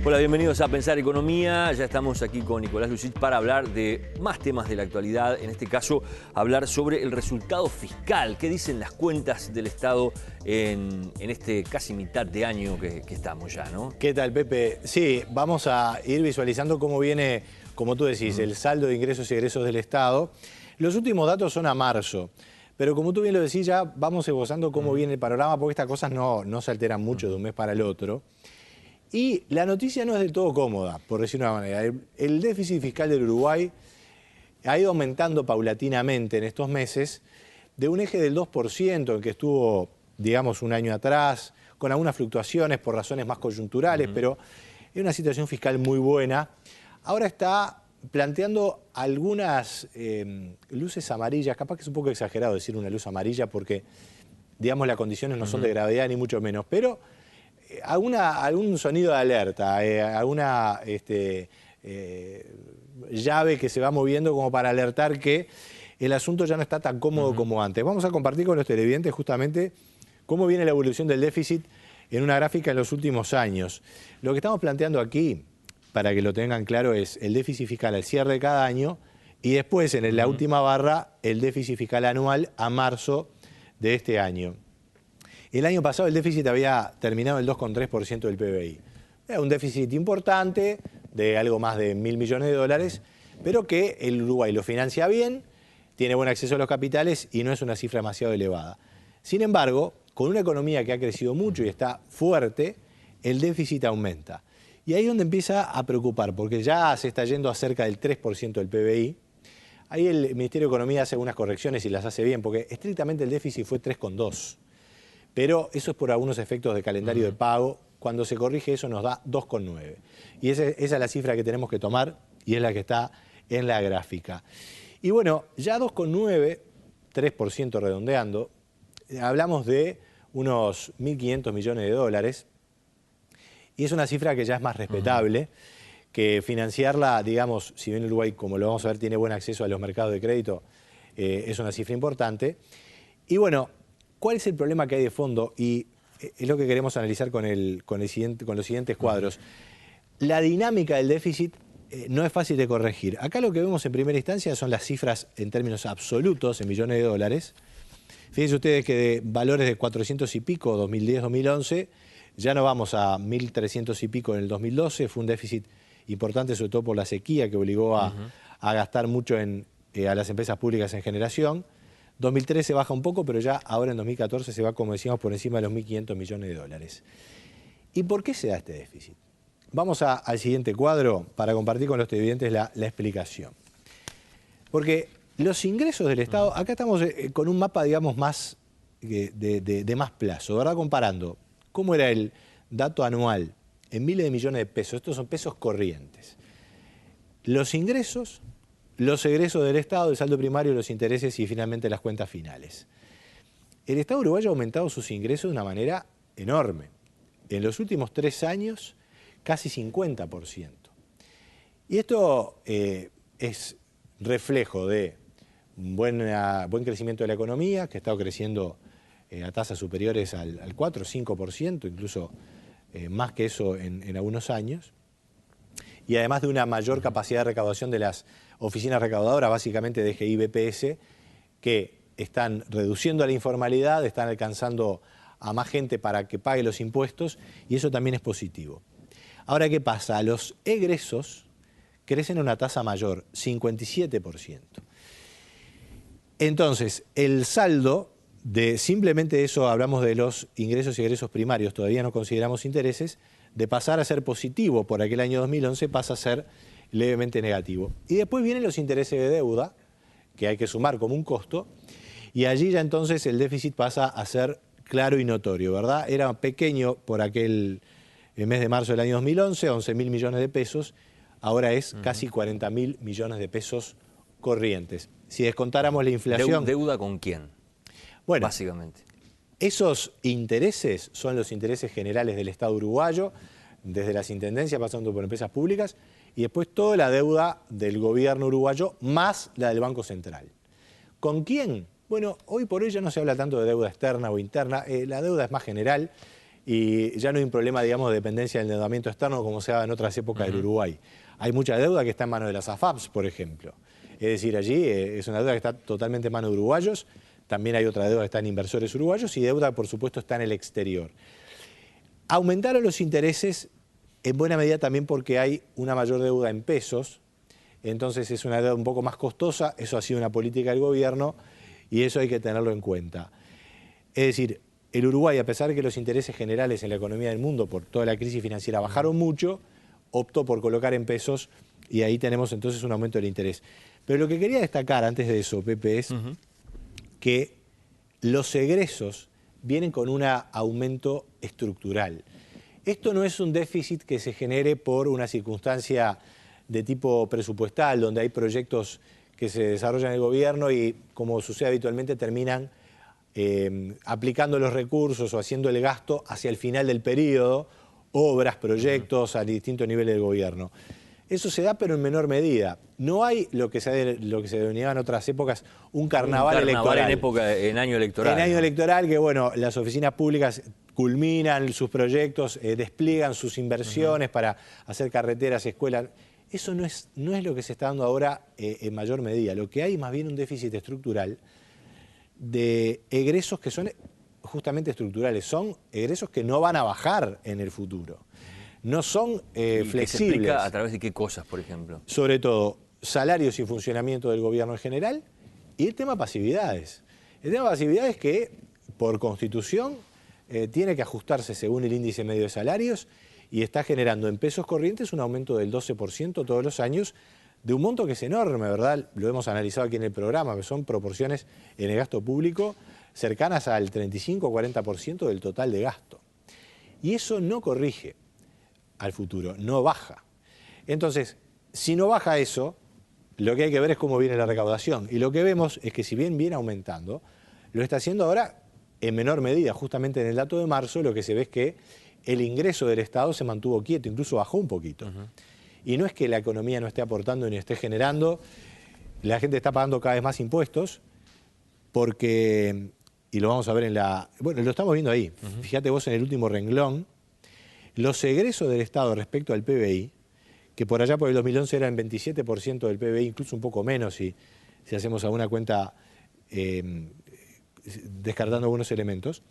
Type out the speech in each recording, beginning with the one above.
Hola, bienvenidos a Pensar Economía. Ya estamos aquí con Nicolás Lucich para hablar de más temas de la actualidad. En este caso, hablar sobre el resultado fiscal. ¿Qué dicen las cuentas del Estado en este casi mitad de año que estamos ya, ¿no? ¿Qué tal, Pepe? Sí, vamos a ir visualizando cómo viene, como tú decís, el saldo de ingresos y egresos del Estado. Los últimos datos son a marzo. Pero como tú bien lo decís, ya vamos esbozando cómo viene el panorama, porque estas cosas no se alteran mucho de un mes para el otro. Y la noticia no es del todo cómoda, por decirlo de una manera. El déficit fiscal del Uruguay ha ido aumentando paulatinamente en estos meses, de un eje del 2%, en que estuvo, digamos, un año atrás, con algunas fluctuaciones por razones más coyunturales, pero es una situación fiscal muy buena. Ahora está planteando algunas luces amarillas, capaz que es un poco exagerado decir una luz amarilla porque, digamos, las condiciones no son de gravedad ni mucho menos, pero algún sonido de alerta, alguna llave que se va moviendo como para alertar que el asunto ya no está tan cómodo como antes. Vamos a compartir con los televidentes justamente cómo viene la evolución del déficit en una gráfica en los últimos años. Lo que estamos planteando aquí, para que lo tengan claro, es el déficit fiscal al cierre de cada año y después en la última barra el déficit fiscal anual a marzo de este año. El año pasado el déficit había terminado el 2,3% del PBI. Era un déficit importante, de algo más de 1.000 millones de dólares, pero que el Uruguay lo financia bien, tiene buen acceso a los capitales y no es una cifra demasiado elevada. Sin embargo, con una economía que ha crecido mucho y está fuerte, el déficit aumenta. Y ahí es donde empieza a preocupar, porque ya se está yendo a cerca del 3% del PBI. Ahí el Ministerio de Economía hace algunas correcciones y las hace bien, porque estrictamente el déficit fue 3,2%. Pero eso es por algunos efectos de calendario de pago. Cuando se corrige eso nos da 2,9. Y esa es la cifra que tenemos que tomar y es la que está en la gráfica. Y bueno, ya 2,9, 3% redondeando, hablamos de unos 1.500 millones de dólares. Y es una cifra que ya es más respetable, que financiarla, digamos, si bien Uruguay, como lo vamos a ver, tiene buen acceso a los mercados de crédito, es una cifra importante. Y bueno, ¿cuál es el problema que hay de fondo? Y es lo que queremos analizar con los siguientes cuadros. La dinámica del déficit no es fácil de corregir. Acá lo que vemos en primera instancia son las cifras en términos absolutos, en millones de dólares. Fíjense ustedes que de valores de 400 y pico, 2010-2011, ya no vamos a 1.300 y pico en el 2012. Fue un déficit importante, sobre todo por la sequía que obligó a gastar mucho a las empresas públicas en generación. 2013 baja un poco, pero ya ahora en 2014 se va, como decíamos, por encima de los 1.500 millones de dólares. ¿Y por qué se da este déficit? Vamos al siguiente cuadro para compartir con los televidentes la explicación. Porque los ingresos del Estado, acá estamos con un mapa, digamos, más de más plazo, ¿verdad? Comparando cómo era el dato anual en miles de millones de pesos. Estos son pesos corrientes. Los ingresos, los egresos del Estado, el saldo primario, los intereses y finalmente las cuentas finales. El Estado uruguayo ha aumentado sus ingresos de una manera enorme. En los últimos 3 años, casi 50%. Y esto es reflejo de un buen crecimiento de la economía, que ha estado creciendo a tasas superiores al 4 o 5%, incluso más que eso en algunos años. Y además de una mayor capacidad de recaudación de las oficinas recaudadoras, básicamente de DGI y BPS, que están reduciendo la informalidad, están alcanzando a más gente para que pague los impuestos, y eso también es positivo. Ahora, ¿qué pasa? Los egresos crecen a una tasa mayor, 57%. Entonces, el saldo de simplemente eso, hablamos de los ingresos y egresos primarios, todavía no consideramos intereses, de pasar a ser positivo por aquel año 2011 pasa a ser levemente negativo. Y después vienen los intereses de deuda, que hay que sumar como un costo, y allí ya entonces el déficit pasa a ser claro y notorio, ¿verdad? Era pequeño por aquel mes de marzo del año 2011, 11.000 millones de pesos, ahora es casi 40.000 millones de pesos corrientes. Si descontáramos la inflación... ¿Deuda con quién? Bueno, básicamente. Esos intereses son los intereses generales del Estado uruguayo, desde las intendencias pasando por empresas públicas, y después toda la deuda del gobierno uruguayo más la del Banco Central. ¿Con quién? Bueno, hoy por hoy ya no se habla tanto de deuda externa o interna, la deuda es más general y ya no hay un problema, digamos, de dependencia del endeudamiento externo como se daba en otras épocas del Uruguay. Hay mucha deuda que está en manos de las AFAPs, por ejemplo. Es decir, allí es una deuda que está totalmente en manos de uruguayos, también hay otra deuda que está en inversores uruguayos y deuda, por supuesto, está en el exterior. Aumentaron los intereses en buena medida también porque hay una mayor deuda en pesos, entonces es una deuda un poco más costosa, eso ha sido una política del gobierno y eso hay que tenerlo en cuenta. Es decir, el Uruguay, a pesar de que los intereses generales en la economía del mundo por toda la crisis financiera bajaron mucho, optó por colocar en pesos y ahí tenemos entonces un aumento del interés. Pero lo que quería destacar antes de eso, Pepe, es que los egresos vienen con un aumento estructural. Esto no es un déficit que se genere por una circunstancia de tipo presupuestal, donde hay proyectos que se desarrollan en el gobierno y, como sucede habitualmente, terminan aplicando los recursos o haciendo el gasto hacia el final del periodo, obras, proyectos a distintos niveles del gobierno. Eso se da, pero en menor medida. No hay lo que se denominaba en otras épocas un carnaval electoral. En año electoral. En año electoral, que bueno, las oficinas públicas culminan sus proyectos, despliegan sus inversiones para hacer carreteras, escuelas. Eso no es lo que se está dando ahora en mayor medida. Lo que hay más bien un déficit estructural de egresos que son justamente estructurales. Son egresos que no van a bajar en el futuro. No son flexibles. ¿Qué se explica a través de qué cosas, por ejemplo? Sobre todo, salarios y funcionamiento del gobierno en general y el tema pasividades. El tema pasividades que, por constitución, tiene que ajustarse según el índice medio de salarios y está generando en pesos corrientes un aumento del 12% todos los años, de un monto que es enorme, ¿verdad? Lo hemos analizado aquí en el programa, que son proporciones en el gasto público cercanas al 35-40% del total de gasto. Y eso no corrige al futuro, no baja. Entonces, si no baja eso, lo que hay que ver es cómo viene la recaudación. Y lo que vemos es que si bien viene aumentando, lo está haciendo ahora en menor medida. Justamente en el dato de marzo lo que se ve es que el ingreso del Estado se mantuvo quieto, incluso bajó un poquito. Y no es que la economía no esté aportando ni esté generando, la gente está pagando cada vez más impuestos porque, y lo vamos a ver en la... Bueno, lo estamos viendo ahí. Fíjate vos en el último renglón, los egresos del Estado respecto al PBI, que por allá por el 2011 eran 27% del PBI, incluso un poco menos si hacemos alguna cuenta descartando algunos elementos.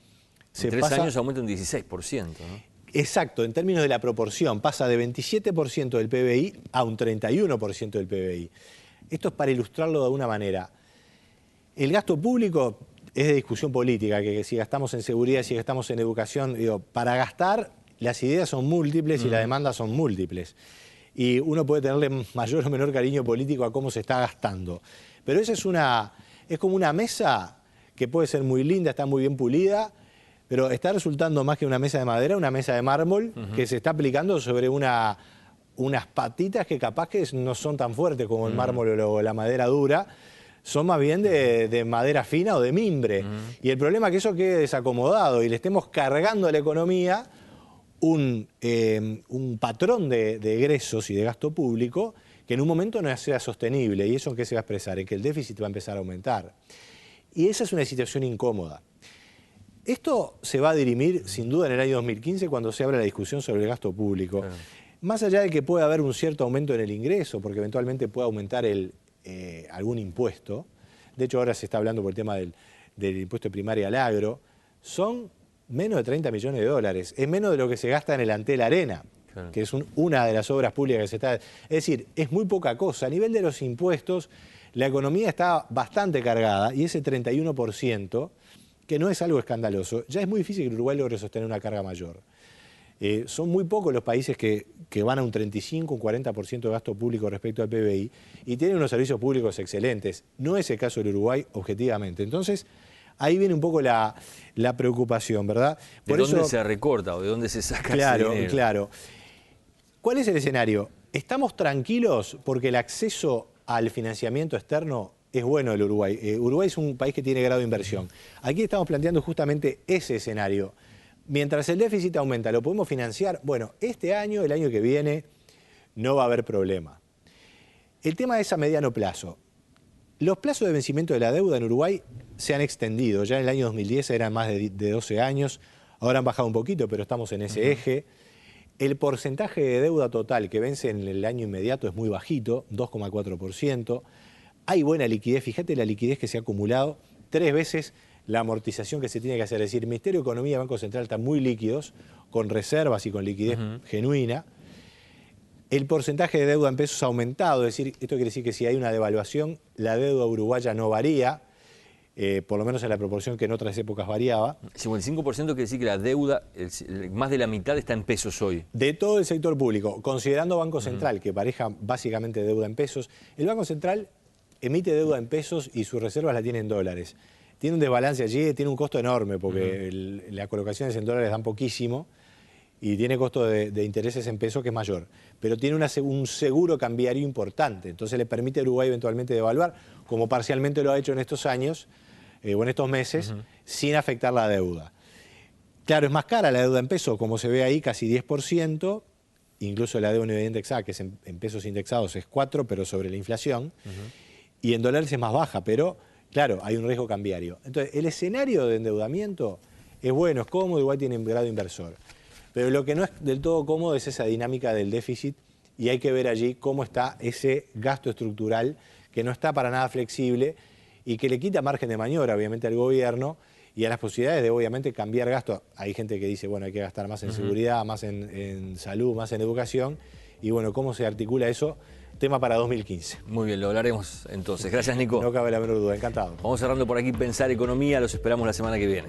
En 3 años aumenta un 16%, ¿no? Exacto, en términos de la proporción, pasa de 27% del PBI a un 31% del PBI. Esto es para ilustrarlo de alguna manera. El gasto público es de discusión política, que si gastamos en seguridad, si gastamos en educación, digo, para gastar las ideas son múltiples y las demandas son múltiples. Y uno puede tenerle mayor o menor cariño político a cómo se está gastando. Pero esa es como una mesa que puede ser muy linda, está muy bien pulida, pero está resultando más que una mesa de madera, una mesa de mármol que se está aplicando sobre unas patitas que capaz que no son tan fuertes como el mármol o la madera dura, son más bien de madera fina o de mimbre. Y el problema es que eso quede desacomodado y le estemos cargando a la economía un patrón de egresos y de gasto público que en un momento no sea sostenible. ¿Y eso en qué se va a expresar? En que el déficit va a empezar a aumentar. Y esa es una situación incómoda. Esto se va a dirimir sin duda en el año 2015 cuando se abra la discusión sobre el gasto público. Claro. Más allá de que pueda haber un cierto aumento en el ingreso, porque eventualmente pueda aumentar algún impuesto, de hecho ahora se está hablando por el tema del impuesto de primaria al agro, son menos de 30 millones de dólares. Es menos de lo que se gasta en el Antel Arena, claro, que es una de las obras públicas que se está... Es decir, es muy poca cosa. A nivel de los impuestos, la economía está bastante cargada y ese 31%, que no es algo escandaloso, ya es muy difícil que el Uruguay logre sostener una carga mayor. Son muy pocos los países que van a un 35, un 40% de gasto público respecto al PBI y tienen unos servicios públicos excelentes. No es el caso del Uruguay, objetivamente. Entonces, ahí viene un poco la preocupación, ¿verdad? ¿De dónde se recorta o de dónde se saca ese dinero? Claro. ¿Cuál es el escenario? ¿Estamos tranquilos porque el acceso al financiamiento externo es bueno del Uruguay? Uruguay es un país que tiene grado de inversión. Aquí estamos planteando justamente ese escenario. Mientras el déficit aumenta, ¿lo podemos financiar? Bueno, este año, el año que viene, no va a haber problema. El tema es a mediano plazo. Los plazos de vencimiento de la deuda en Uruguay se han extendido. Ya en el año 2010 eran más de 12 años, Ahora han bajado un poquito, pero estamos en ese eje. El porcentaje de deuda total que vence en el año inmediato es muy bajito, 2,4%. Hay buena liquidez, fíjate la liquidez que se ha acumulado, 3 veces la amortización que se tiene que hacer. Es decir, el Ministerio de Economía y Banco Central están muy líquidos, con reservas y con liquidez genuina. El porcentaje de deuda en pesos ha aumentado, es decir, esto quiere decir que si hay una devaluación, la deuda uruguaya no varía, por lo menos en la proporción que en otras épocas variaba. 55% quiere decir que la deuda, más de la mitad está en pesos hoy. De todo el sector público, considerando Banco Central, que pareja básicamente deuda en pesos, el Banco Central emite deuda en pesos y sus reservas la tiene en dólares. Tiene un desbalance allí, tiene un costo enorme porque las colocaciones en dólares dan poquísimo y tiene costo de intereses en pesos que es mayor. Pero tiene un seguro cambiario importante, entonces le permite a Uruguay eventualmente devaluar, como parcialmente lo ha hecho en estos años o en estos meses, sin afectar la deuda. Claro, es más cara la deuda en pesos, como se ve ahí, casi 10%, incluso la deuda unitaria indexada, que es en pesos indexados, es 4%, pero sobre la inflación, y en dólares es más baja, pero claro, hay un riesgo cambiario. Entonces, el escenario de endeudamiento es bueno, es cómodo, igual tiene un grado inversor. Pero lo que no es del todo cómodo es esa dinámica del déficit y hay que ver allí cómo está ese gasto estructural que no está para nada flexible y que le quita margen de maniobra, obviamente, al gobierno y a las posibilidades de, obviamente, cambiar gasto. Hay gente que dice, bueno, hay que gastar más en seguridad, más en salud, más en educación. Y bueno, ¿cómo se articula eso? Tema para 2015. Muy bien, lo hablaremos entonces. Gracias, Nico. No cabe la menor duda, encantado. Vamos cerrando por aquí Pensar Economía, los esperamos la semana que viene.